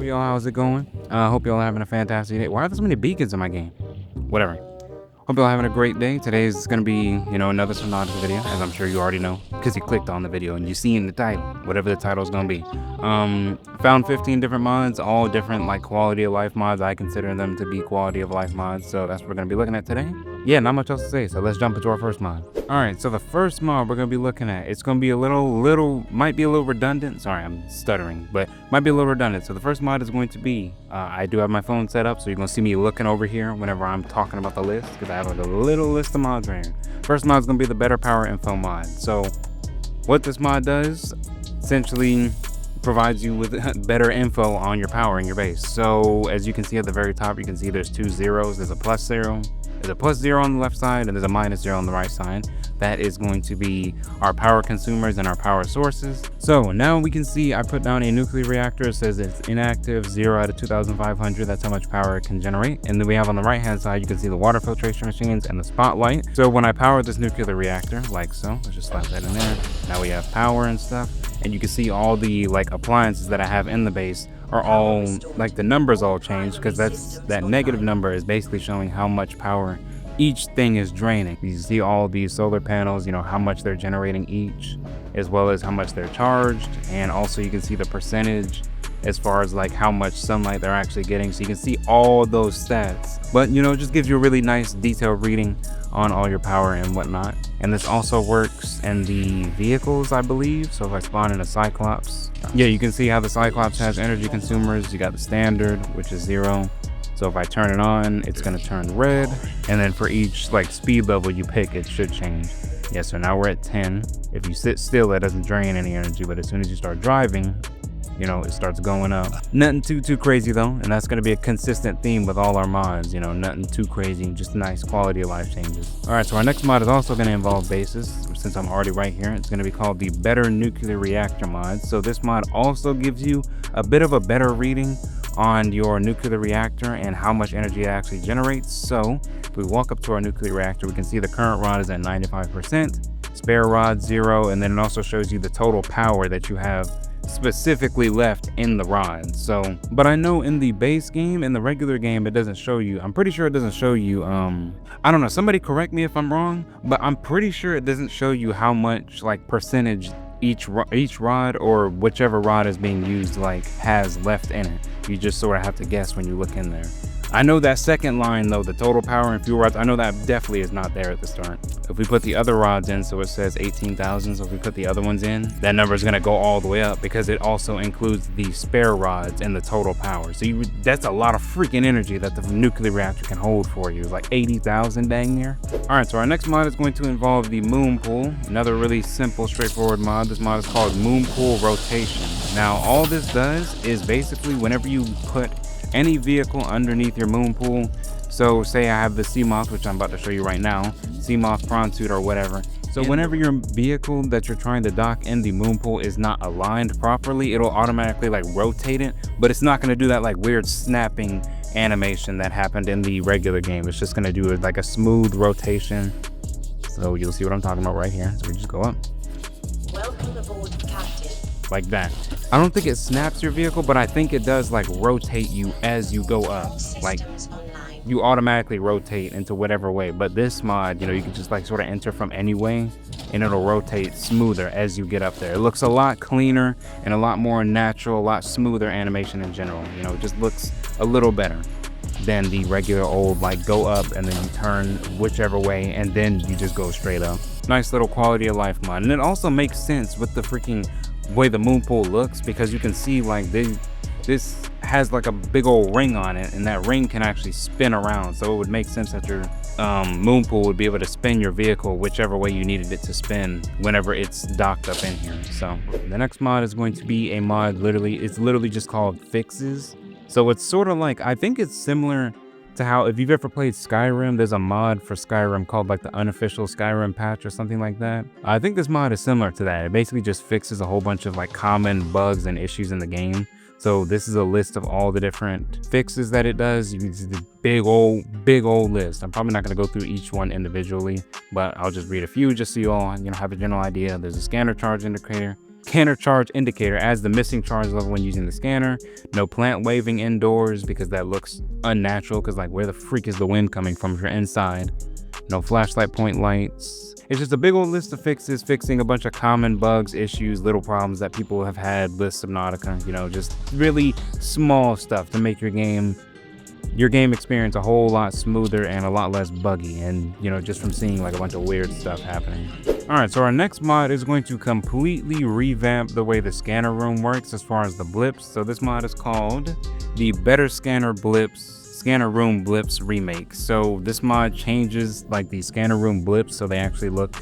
y'all? How's it going? Hope y'all having a fantastic day. Why are there so many beacons in my game? Whatever. Hope y'all having a great day. Today's gonna be, another Subnautica video, as I'm sure you already know, because you clicked on the video and you see in the title, whatever the title is gonna be. Found 15 different mods, all different like quality of life mods. I consider them to be quality of life mods, so that's what we're gonna be looking at today. Yeah, not much else to say, so let's jump into our first mod. All right, so the first mod we're gonna be looking at, it's gonna be a might be a little redundant. Sorry, I'm stuttering, but might be a little redundant. So the first mod is going to be, I do have my phone set up, so you're gonna see me looking over here whenever I'm talking about the list, because I have like a little list of mods right here. First mod is gonna be the Better Power Info mod. So what this mod does, essentially provides you with better info on your power in your base. So as you can see at the very top, you can see there's 2 zeros. There's a +0. There's a +0 on the left side and there's a -0 on the right side. That is going to be our power consumers and our power sources. So now we can see I put down a nuclear reactor. It says it's inactive, 0 out of 2,500. That's how much power it can generate. And then we have on the right hand side, you can see the water filtration machines and the spotlight. So when I power this nuclear reactor, like so, let's just slap that in there. Now we have power and stuff. And you can see all the like appliances that I have in the base are all like the numbers all changed, because that negative number is basically showing how much power each thing is draining. You see all these solar panels, how much they're generating each, as well as how much they're charged. And also you can see the percentage as far as like how much sunlight they're actually getting. So you can see all those stats, but it just gives you a really nice detailed reading on all your power and whatnot. And this also works in the vehicles, I believe. So if I spawn in a Cyclops, yeah, you can see how the Cyclops has energy consumers. You got the standard, which is 0. So if I turn it on, it's gonna turn red. And then for each like speed level you pick, it should change. Yeah, so now we're at 10. If you sit still, it doesn't drain any energy, but as soon as you start driving, it starts going up. Nothing too crazy though, and that's going to be a consistent theme with all our mods. Nothing too crazy, just nice quality of life changes. All right, so our next mod is also going to involve bases. Since I'm already right here, it's going to be called the Better Nuclear Reactor mod. So this mod also gives you a bit of a better reading on your nuclear reactor and how much energy it actually generates. So if we walk up to our nuclear reactor, we can see the current rod is at 95%, spare rod 0, and then it also shows you the total power that you have specifically left in the rod. So but I know in the base game, in the regular game, it doesn't show you. I'm pretty sure it doesn't show you I don't know, somebody correct me if I'm wrong, but I'm pretty sure it doesn't show you how much like percentage each rod or whichever rod is being used like has left in it. You just sort of have to guess when you look in there. I know that second line though, the total power and fuel rods, I know that definitely is not there at the start. If we put the other rods in, so it says 18,000, so if we put the other ones in, that number is going to go all the way up because it also includes the spare rods and the total power. So that's a lot of freaking energy that the nuclear reactor can hold for you, like 80,000 dang near. All right, so our next mod is going to involve the Moonpool, another really simple, straightforward mod. This mod is called Moonpool Rotation. Now, all this does is basically whenever you put any vehicle underneath your moon pool, so say I have the Seamoth, which I'm about to show you right now, Seamoth prawn suit or whatever. So whenever your vehicle that you're trying to dock in the moon pool is not aligned properly, it'll automatically like rotate it, but it's not going to do that like weird snapping animation that happened in the regular game. It's just going to do it like a smooth rotation. So you'll see what I'm talking about right here. So we just go up. Welcome aboard, Captain. Like that. I don't think it snaps your vehicle, but I think it does like rotate you as you go up. Like you automatically rotate into whatever way. But this mod, you can just like sort of enter from any way and it'll rotate smoother as you get up there. It looks a lot cleaner and a lot more natural, a lot smoother animation in general. It just looks a little better than the regular old like go up and then you turn whichever way and then you just go straight up. Nice little quality of life mod. And it also makes sense with the freaking way the moon pool looks, because you can see like this has like a big old ring on it, and that ring can actually spin around. So it would make sense that your moon pool would be able to spin your vehicle whichever way you needed it to spin whenever it's docked up in here. So the next mod is going to be a mod, it's literally just called Fixes. So it's sort of like, I think it's similar to how, if you've ever played Skyrim, there's a mod for Skyrim called like the unofficial Skyrim patch or something like that. I think this mod is similar to that. It basically just fixes a whole bunch of like common bugs and issues in the game. So this is a list of all the different fixes that it does. You can see the big old list. I'm probably not going to go through each one individually, but I'll just read a few just so you all have a general idea. There's a scanner charge indicator, scanner charge indicator adds the missing charge level when using the scanner. No plant waving indoors because that looks unnatural, because like where the freak is the wind coming from if you're inside. No flashlight point lights. It's just a big old list of fixes, fixing a bunch of common bugs, issues, little problems that people have had with Subnautica. You know, just really small stuff to make your game experience a whole lot smoother and a lot less buggy, and you know, just from seeing like a bunch of weird stuff happening. All right, so our next mod is going to completely revamp the way the scanner room works as far as the blips. So this mod is called the Better Scanner Room Blips Remake. So this mod changes like the scanner room blips so they actually look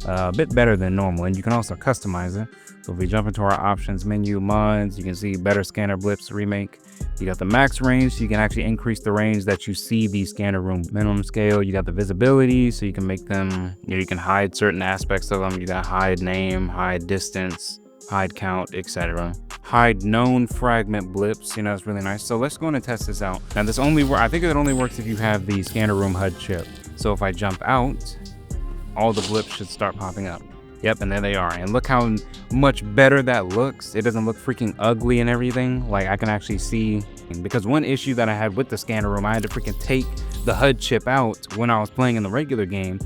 a bit better than normal, and you can also customize it. So if we jump into our options menu, mods, you can see Better Scanner Blips Remake. You got the max range, so you can actually increase the range that you see the scanner room. Minimum scale, you got the visibility, so you can make them, you know, you can hide certain aspects of them. You got hide name, hide distance, hide count, etc. Hide known fragment blips, you know, it's really nice. So let's go in and test this out. Now this I think it only works if you have the scanner room HUD chip. So if I jump out, all the blips should start popping up. Yep, and there they are. And look how much better that looks. It doesn't look freaking ugly and everything. Like I can actually see, because one issue that I had with the scanner room, I had to freaking take the HUD chip out when I was playing in the regular game,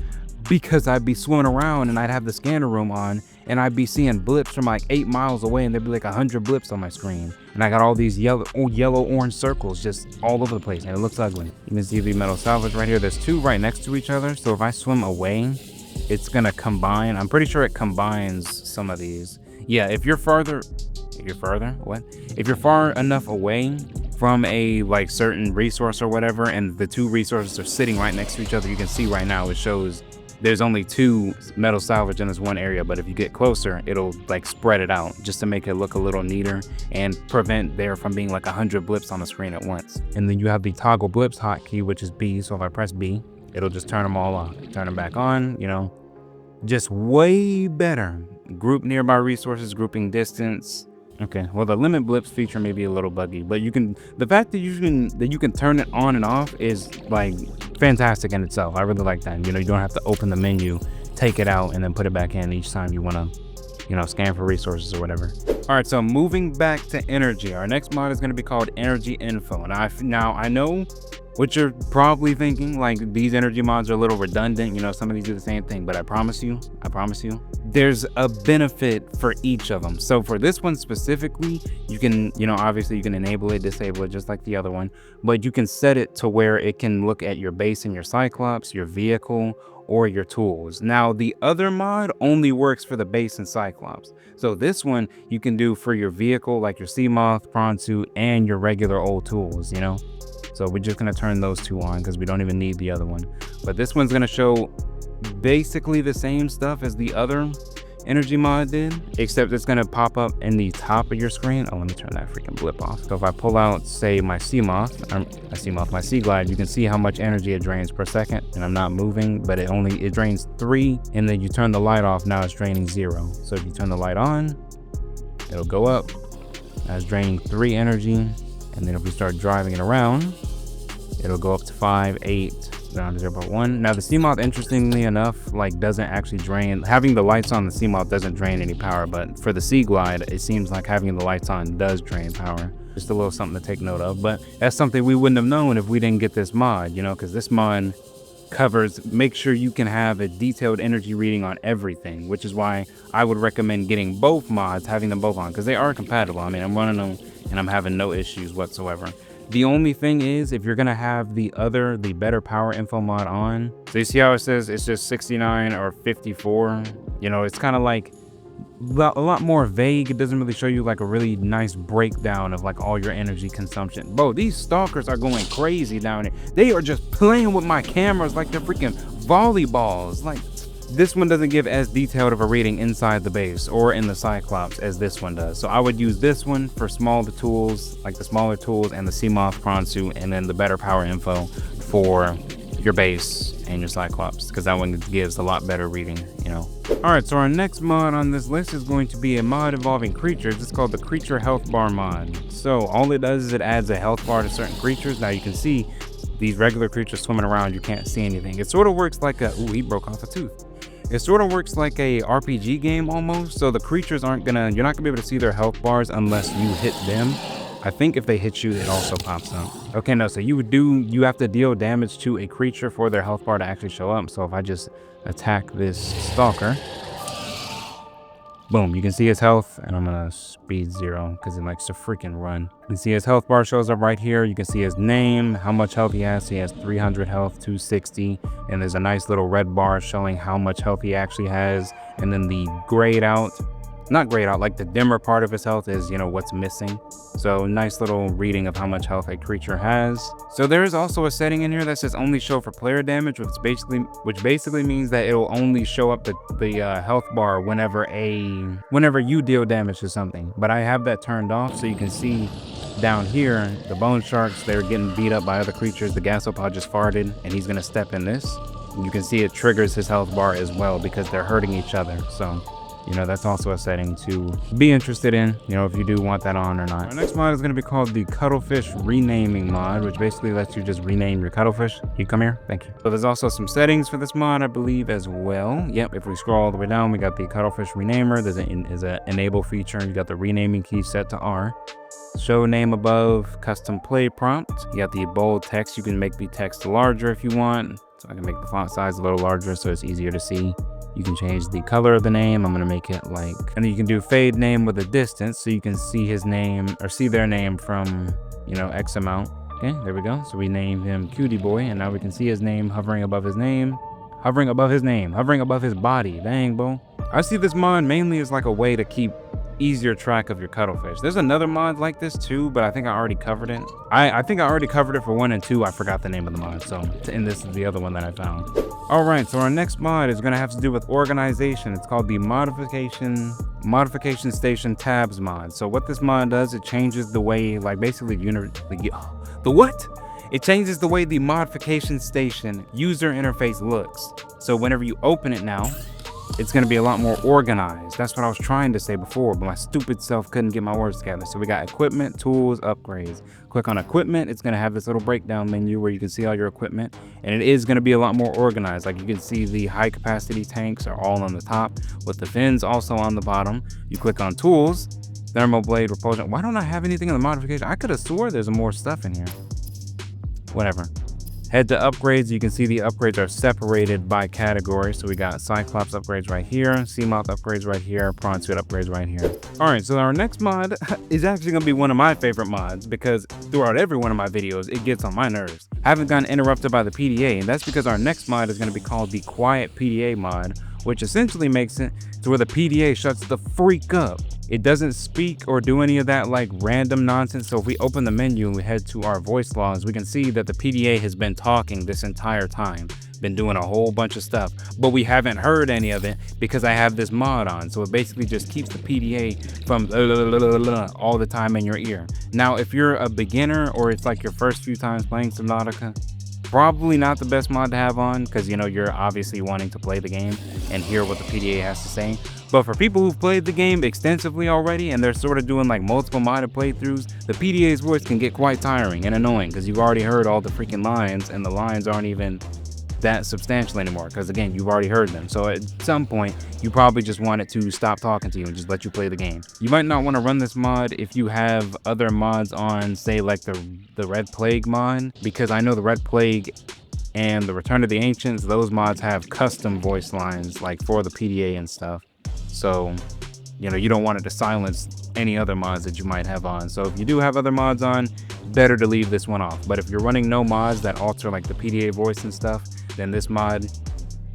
because I'd be swimming around and I'd have the scanner room on and I'd be seeing blips from like 8 miles away, and there'd be like 100 blips on my screen. And I got all these yellow orange circles just all over the place, and it looks ugly. You can see the metal salvage right here. There's two right next to each other. So if I swim away, it's gonna combine. I'm pretty sure it combines some of these. Yeah, if you're far enough away from a like certain resource or whatever, and the two resources are sitting right next to each other, you can see right now it shows there's only 2 metal salvage in this one area, but if you get closer, it'll like spread it out just to make it look a little neater and prevent there from being like 100 blips on the screen at once. And then you have the toggle blips hotkey, which is B. So if I press B, it'll just turn them all off. Turn them back on, you know, just way better. Group nearby resources, grouping distance. Okay, well the limit blips feature may be a little buggy, but the fact that you can turn it on and off is like fantastic in itself. I really like that. You know, you don't have to open the menu, take it out, and then put it back in each time you want to, you know, scan for resources or whatever. All right, so moving back to energy, our next mod is going to be called Energy Info. And now I know what you're probably thinking, like these energy mods are a little redundant, you know, some of these do the same thing, but I promise you, there's a benefit for each of them. So for this one specifically, you can, you know, obviously you can enable it, disable it, just like the other one, but you can set it to where it can look at your base and your Cyclops, your vehicle, or your tools. Now the other mod only works for the base and Cyclops. So this one you can do for your vehicle, like your Seamoth, prawn suit, and your regular old tools, you know? So we're just gonna turn those two on because we don't even need the other one. But this one's gonna show basically the same stuff as the other energy mod did, except it's gonna pop up in the top of your screen. Oh, let me turn that freaking blip off. So if I pull out, say, my Seamoth, my Sea Glide, you can see how much energy it drains per second, and I'm not moving, but it drains 3, and then you turn the light off, now it's draining 0. So if you turn the light on, it'll go up. Now it's draining 3 energy, and then if we start driving it around, it'll go up to 5, 8, down to 0.1. Now the Seamoth, interestingly enough, like doesn't actually drain, having the lights on the Seamoth doesn't drain any power, but for the Sea Glide, it seems like having the lights on does drain power. Just a little something to take note of, but that's something we wouldn't have known if we didn't get this mod, you know, because this mod make sure you can have a detailed energy reading on everything, which is why I would recommend getting both mods, having them both on, because they are compatible. I mean, I'm running them and I'm having no issues whatsoever. The only thing is, if you're gonna have the better power info mod on, so you see how it says it's just 69 or 54, you know, it's kind of like a lot more vague. It doesn't really show you like a really nice breakdown of like all your energy consumption. Bro, these stalkers are going crazy down here. They are just playing with my cameras like they're freaking volleyballs. Like, this one doesn't give as detailed of a reading inside the base or in the Cyclops as this one does. So I would use this one for smaller tools, like the smaller tools and the Seamoth prawn suit, and then the better power info for your base and your Cyclops, because that one gives a lot better reading, you know. All right, so our next mod on this list is going to be a mod involving creatures. It's called the Creature Healthbar mod. So all it does is it adds a health bar to certain creatures. Now you can see these regular creatures swimming around, you can't see anything. It sort of works like ooh, he broke off a tooth. It sort of works like a RPG game almost. So the creatures you're not gonna be able to see their health bars unless you hit them. I think if they hit you, it also pops up. Okay, no, so you have to deal damage to a creature for their health bar to actually show up. So if I just attack this stalker, boom, you can see his health, and I'm gonna speed 0 because it likes to freaking run. You can see his health bar shows up right here. You can see his name, how much health he has. He has 300 health, 260, and there's a nice little red bar showing how much health he actually has. And then the not grayed out, like the dimmer part of his health is, what's missing. So nice little reading of how much health a creature has. So there is also a setting in here that says only show for player damage, which basically means that it'll only show up the health bar whenever you deal damage to something. But I have that turned off, so you can see down here the bone sharks, they're getting beat up by other creatures. The gasopod just farted, and he's gonna step in this. You can see it triggers his health bar as well because they're hurting each other. So that's also a setting to be interested in, if you do want that on or not. Our next mod is going to be called the Cuddlefish Renaming Mod, which basically lets you just rename your cuttlefish. Can you come here? Thank you. So there's also some settings for this mod, I believe, as well. Yep, if we scroll all the way down, we got the Cuddlefish Renamer. There's an enable feature. You got the renaming key set to R. Show name above, custom play prompt. You got the bold text. You can make the text larger if you want. So I can make the font size a little larger so it's easier to see. You can change the color of the name. I'm going to make it and then you can do fade name with a distance so you can see his name or see their name from, X amount. Okay, there we go. So we named him Cutie Boy, and now we can see his name hovering above his name, hovering above his name, hovering above his body. Dang, bro. I see this mod mainly as like a way to keep easier track of your cuttlefish. There's another mod like this too, but I think I already covered it. I think I already covered it for 1 and 2. I forgot the name of the mod, and this is the other one that I found. All right, so our next mod is going to have to do with organization. It's called the Modification Station Tabs mod. So what this mod does, it changes the way, It changes the way the Modification Station user interface looks. So whenever you open it now, it's going to be a lot more organized. That's what I was trying to say before, but my stupid self couldn't get my words together. So we got equipment, tools, upgrades. Click on equipment. It's going to have this little breakdown menu where you can see all your equipment, and it is going to be a lot more organized. Like you can see the high capacity tanks are all on the top with the fins also on the bottom. You click on tools, thermal blade, repulsion. Why don't I have anything in the modification? I could have swore there's more stuff in here. Whatever. Head to upgrades. You can see the upgrades are separated by category. So we got Cyclops upgrades right here, Seamoth upgrades right here, Prawn Suit upgrades right here. All right, so our next mod is actually gonna be one of my favorite mods because throughout every one of my videos, it gets on my nerves. I haven't gotten interrupted by the PDA, and that's because our next mod is gonna be called the Quiet PDA Mod, which essentially makes it to where the PDA shuts the freak up. It doesn't speak or do any of that like random nonsense. So if we open the menu and we head to our voice logs, we can see that the PDA has been talking this entire time, been doing a whole bunch of stuff, but we haven't heard any of it because I have this mod on. So it basically just keeps the PDA from all the time in your ear. Now, if you're a beginner or it's like your first few times playing Subnautica, probably not the best mod to have on because you're obviously wanting to play the game and hear what the PDA has to say. But for people who've played the game extensively already and they're sort of doing like multiple modded playthroughs, the PDA's voice can get quite tiring and annoying because you've already heard all the freaking lines, and the lines aren't even that substantial anymore because again, you've already heard them. So at some point you probably just want it to stop talking to you and just let you play the game. You might not want to run this mod if you have other mods on, say like the Red Plague mod, because I know the Red Plague and the Return of the Ancients, those mods have custom voice lines like for the PDA and stuff. So you don't want it to silence any other mods that you might have on. So if you do have other mods on, better to leave this one off. But if you're running no mods that alter like the PDA voice and stuff, then this mod,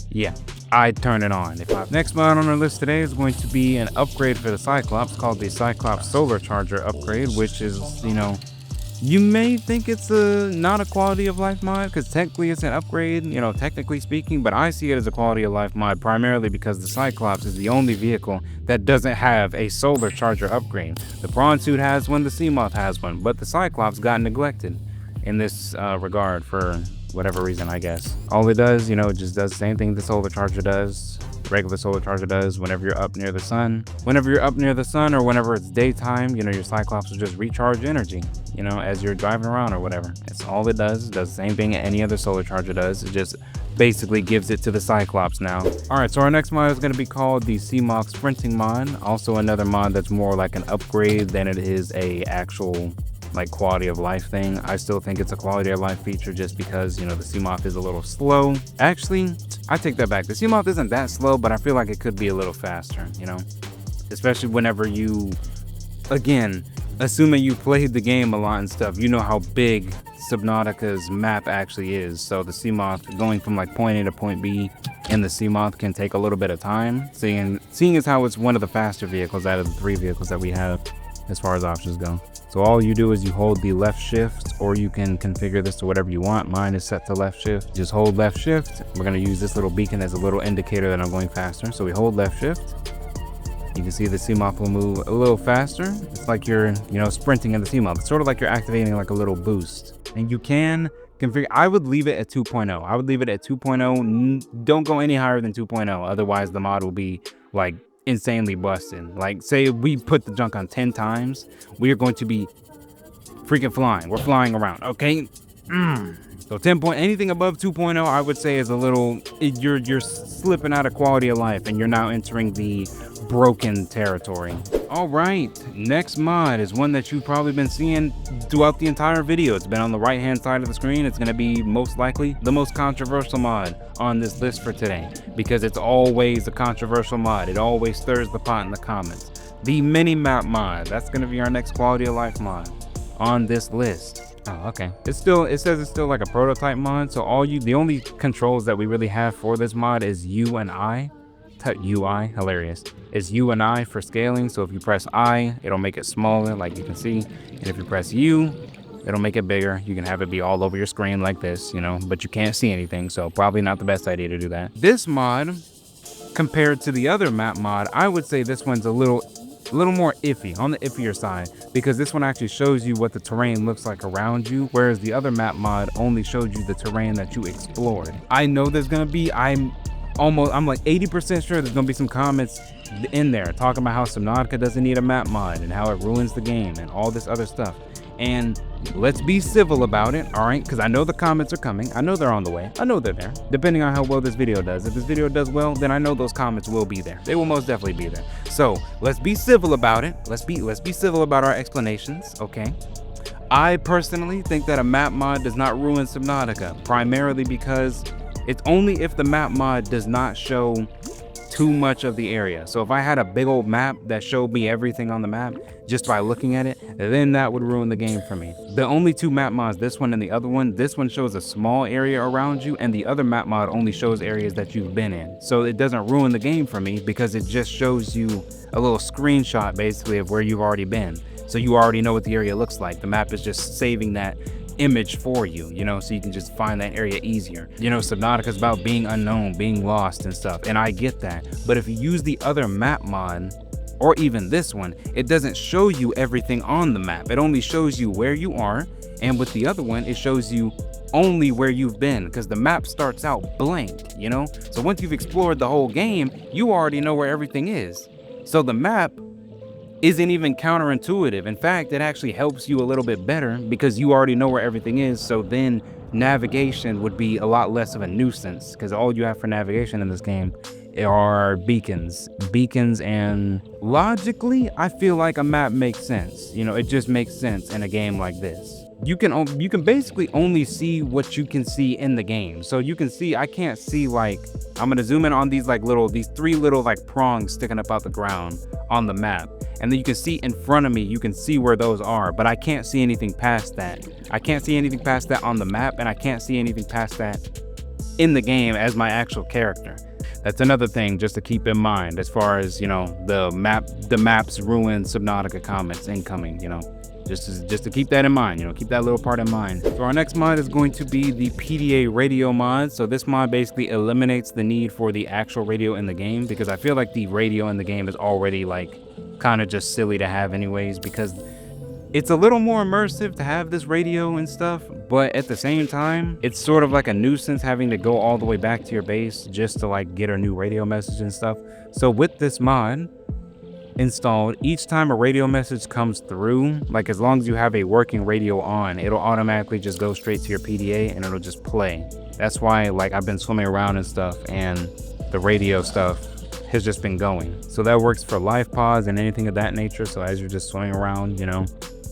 yeah, I'd turn it on. Next mod on our list today is going to be an upgrade for the Cyclops called the Cyclops Solar Charger upgrade, which is, you may think it's not a quality of life mod because technically it's an upgrade, technically speaking, but I see it as a quality of life mod primarily because the Cyclops is the only vehicle that doesn't have a solar charger upgrade. The Prawn Suit has one, the Seamoth has one, but the Cyclops got neglected in this regard for whatever reason, I guess. All it does, it just does the same thing the solar charger does. Regular solar charger does whenever you're up near the sun. Whenever you're up near the sun or whenever it's daytime, your Cyclops will just recharge energy. you know, as you're driving around or whatever. It's all it does. It does the same thing any other solar charger does. It just basically gives it to the Cyclops now. All right, so our next mod is going to be called the Seamoth Sprinting Mod. Also another mod that's more like an upgrade than it is a actual like quality of life thing. I still think it's a quality of life feature just because, you know, the Seamoth is a little slow. Actually, I take that back. The Seamoth isn't that slow, but I feel like it could be a little faster, you know, especially whenever you, again, assuming you played the game a lot and stuff, you know how big Subnautica's map actually is. So the Seamoth going from like point A to point B in the Seamoth can take a little bit of time. Seeing as how it's one of the faster vehicles out of the 3 vehicles that we have as far as options go. So all you do is you hold the left shift, or you can configure this to whatever you want. Mine is set to left shift. Just hold left shift. We're gonna use this little beacon as a little indicator that I'm going faster. So we hold left shift. You can see the Seamoth will move a little faster. It's like you're, you know, sprinting in the Seamoth. It's sort of like you're activating like a little boost. And you can configure, I would leave it at 2.0. I would leave it at 2.0. Don't go any higher than 2.0. Otherwise the mod will be like insanely busted. Like say we put the junk on 10 times, we are going to be freaking flying. We're flying around, okay? So 10 point, anything above 2.0, I would say is a little, you're slipping out of quality of life and you're now entering the broken territory. All right, next mod is one that you've probably been seeing throughout the entire video. It's been on the right hand side of the screen. It's going to be most likely the most controversial mod on this list for today, because it's always a controversial mod. It always stirs the pot in the comments. The mini map mod, that's going to be our next quality of life mod on this list. Oh, okay. It says it's still like a prototype mod. So the only controls that we really have for this mod is U and I. UI, hilarious. Is U and I for scaling. So if you press I, it'll make it smaller, like you can see. And if you press U, it'll make it bigger. You can have it be all over your screen like this, you know, but you can't see anything. So probably not the best idea to do that. This mod, compared to the other map mod, I would say this one's a little more iffy, on the iffier side, because this one actually shows you what the terrain looks like around you, whereas the other map mod only showed you the terrain that you explored. I know there's gonna be, I'm like 80% sure there's gonna be some comments in there talking about how Subnautica doesn't need a map mod and how it ruins the game and all this other stuff. And let's be civil about it, all right? Because I know the comments are coming. I know they're on the way. I know they're there, depending on how well this video does. If this video does well, then I know those comments will be there. They will most definitely be there. So let's be civil about it. Let's be civil about our explanations, okay? I personally think that a map mod does not ruin Subnautica, primarily because it's only if the map mod does not show too much of the area. So if I had a big old map that showed me everything on the map just by looking at it, then that would ruin the game for me. The only two map mods, this one and the other one, this one shows a small area around you and the other map mod only shows areas that you've been in. So it doesn't ruin the game for me because it just shows you a little screenshot basically of where you've already been. So you already know what the area looks like. The map is just saving that image for you, you know, so you can just find that area easier. You know, Subnautica is about being unknown, being lost and stuff, and I get that. But if you use the other map mod, or even this one, it doesn't show you everything on the map. It only shows you where you are, and with the other one, it shows you only where you've been, because the map starts out blank, you know? So once you've explored the whole game, you already know where everything is. So the map isn't even counterintuitive. In fact, it actually helps you a little bit better because you already know where everything is. So then navigation would be a lot less of a nuisance, because all you have for navigation in this game are beacons, and logically, I feel like a map makes sense. You know, it just makes sense in a game like this. You can basically only see what you can see in the game. So you can see, I can't see, like, I'm gonna zoom in on these these 3 little like prongs sticking up out the ground on the map. And then you can see in front of me, you can see where those are, but I can't see anything past that. I can't see anything past that on the map, and I can't see anything past that in the game as my actual character. That's another thing just to keep in mind as far as, you know, the maps ruin Subnautica comments incoming, you know. Just to keep that in mind, you know, keep that little part in mind. So our next mod is going to be the PDA Radio Mod. So this mod basically eliminates the need for the actual radio in the game, because I feel like the radio in the game is already like kind of just silly to have anyways, because it's a little more immersive to have this radio and stuff, but at the same time, it's sort of like a nuisance having to go all the way back to your base just to like get a new radio message and stuff. So with this mod, installed, each time a radio message comes through, like as long as you have a working radio on, it'll automatically just go straight to your PDA and it'll just play. That's why like I've been swimming around and stuff and the radio stuff has just been going. So that works for live pods and anything of that nature. So as you're just swimming around, you know,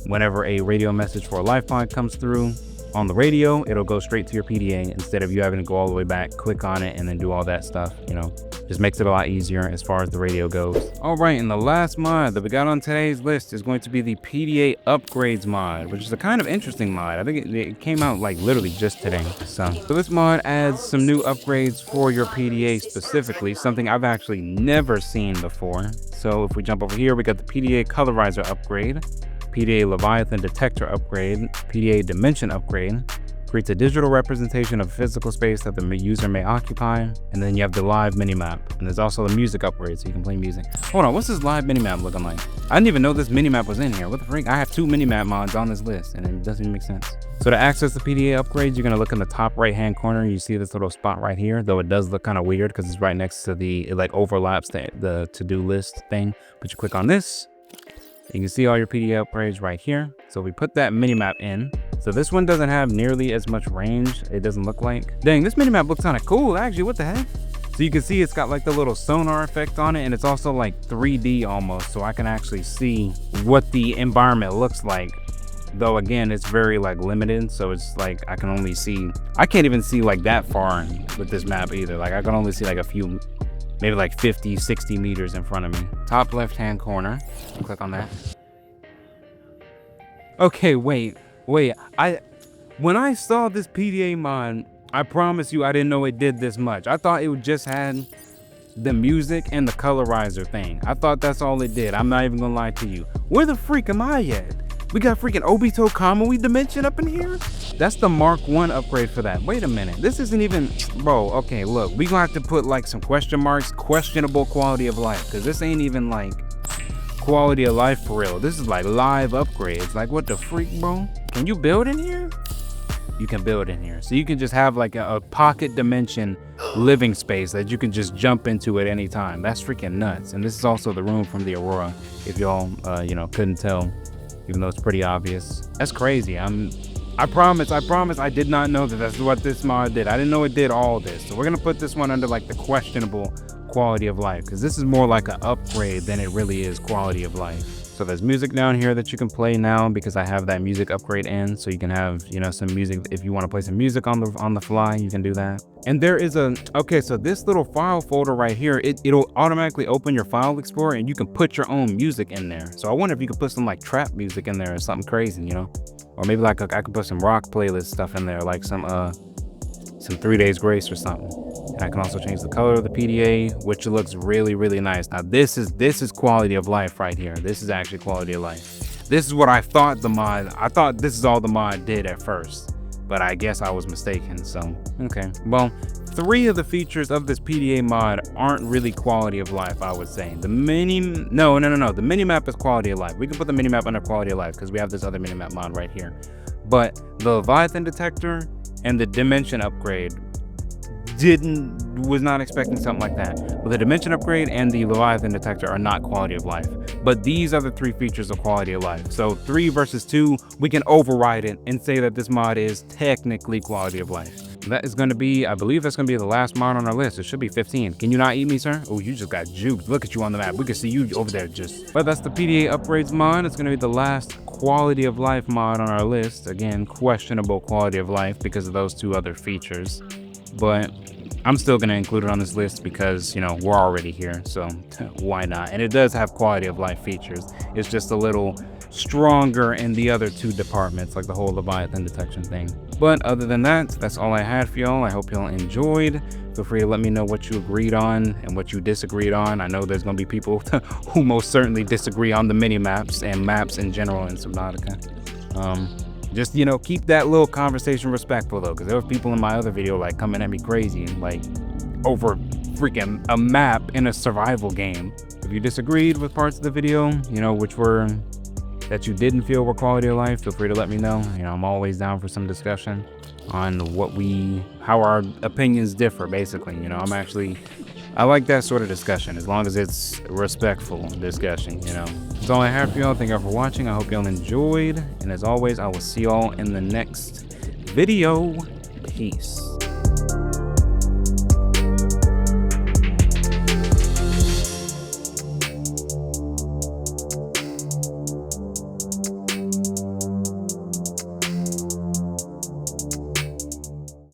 whenever a radio message for a live pod comes through on the radio, it'll go straight to your PDA instead of you having to go all the way back, click on it, and then do all that stuff, you know. Just makes it a lot easier as far as the radio goes. All right, and the last mod that we got on today's list is going to be the PDA Upgrades Mod, which is a kind of interesting mod. I think it came out like literally just today. So this mod adds some new upgrades for your PDA specifically, something I've actually never seen before. So if we jump over here, we got the PDA Colorizer upgrade, PDA Leviathan Detector upgrade, PDA Dimension upgrade, creates a digital representation of physical space that the user may occupy, and then you have the live minimap, and there's also the music upgrade so you can play music. Hold on, what's this live minimap looking like? I didn't even know this minimap was in here. What the freak? I have 2 minimap mods on this list and it doesn't even make sense. So to access the PDA upgrades, you're gonna look in the top right hand corner. You see this little spot right here, though it does look kind of weird because it's right next to it like overlaps the to-do list thing. But you click on this, you can see all your PDA upgrades right here. So we put that minimap in. So this one doesn't have nearly as much range, it doesn't look like. Dang, this minimap looks kind of cool, actually, what the heck? So you can see it's got like the little sonar effect on it, and it's also like 3D almost, so I can actually see what the environment looks like. Though again, it's very like limited, so it's like I can't even see like that far with this map either. Like I can only see like a few, maybe like 50, 60 meters in front of me. Top left-hand corner, click on that. Okay, wait, when I saw this PDA mod, I promise you I didn't know it did this much. I thought it would just had the music and the colorizer thing. I thought that's all it did. I'm not even gonna lie to you. Where the freak am I at? We got freaking Obito Kamui Dimension up in here? That's the Mark 1 upgrade for that. Wait a minute, this isn't even, bro, okay, look, we gonna have to put like some question marks, questionable quality of life, because this ain't even like quality of life for real. This is like live upgrades. Like what the freak, bro? Can you build in here? You can build in here. So you can just have like a pocket dimension living space that you can just jump into at any time. That's freaking nuts. And this is also the room from the Aurora, if y'all you know, couldn't tell, even though it's pretty obvious. That's crazy. I promise I did not know that that's what this mod did. I didn't know it did all this. So we're gonna put this one under like the questionable quality of life, because this is more like an upgrade than it really is quality of life. So there's music down here that you can play now because I have that music upgrade in, so you can have, you know, some music. If you want to play some music on the fly, you can do that. And there is so this little file folder right here, it'll automatically open your file explorer and you can put your own music in there. So I wonder if you could put some like trap music in there or something crazy, you know, or maybe like I could put some rock playlist stuff in there, like some 3 Days Grace or something. And I can also change the color of the PDA, which looks really, really nice. Now this is quality of life right here. This is actually quality of life. This is what I thought I thought this is all the mod did at first, but I guess I was mistaken. So, okay. Well, 3 of the features of this PDA mod aren't really quality of life, I would say. The no. The minimap is quality of life. We can put the minimap under quality of life because we have this other minimap mod right here. But the Leviathan detector and the dimension upgrade was not expecting something like that. But the dimension upgrade and the Leviathan detector are not quality of life. But these are the 3 features of quality of life. So 3 versus 2, we can override it and say that this mod is technically quality of life. That is going to be, I believe that's going to be the last mod on our list. It should be 15. Can you not eat me, sir? Oh, you just got juked. Look at you on the map. We can see you over there just. But that's the PDA Upgrades mod. It's going to be the last quality of life mod on our list. Again, questionable quality of life because of those 2 other features. But I'm still going to include it on this list because, you know, we're already here. So why not? And it does have quality of life features. It's just a little stronger in the other 2 departments, like the whole Leviathan detection thing. But other than that, that's all I had for y'all. I hope y'all enjoyed. Feel free to let me know what you agreed on and what you disagreed on. I know there's going to be people who most certainly disagree on the mini maps and maps in general in Subnautica. Just, you know, keep that little conversation respectful though, because there were people in my other video like coming at me crazy and like over freaking a map in a survival game. If you disagreed with parts of the video, you know, which were that you didn't feel were quality of life, feel free to let me know. You know, I'm always down for some discussion on how our opinions differ, basically. You know, I'm actually I like that sort of discussion, as long as it's respectful discussion, you know. That's all I have for y'all. Thank y'all for watching. I hope y'all enjoyed. And as always, I will see y'all in the next video. Peace.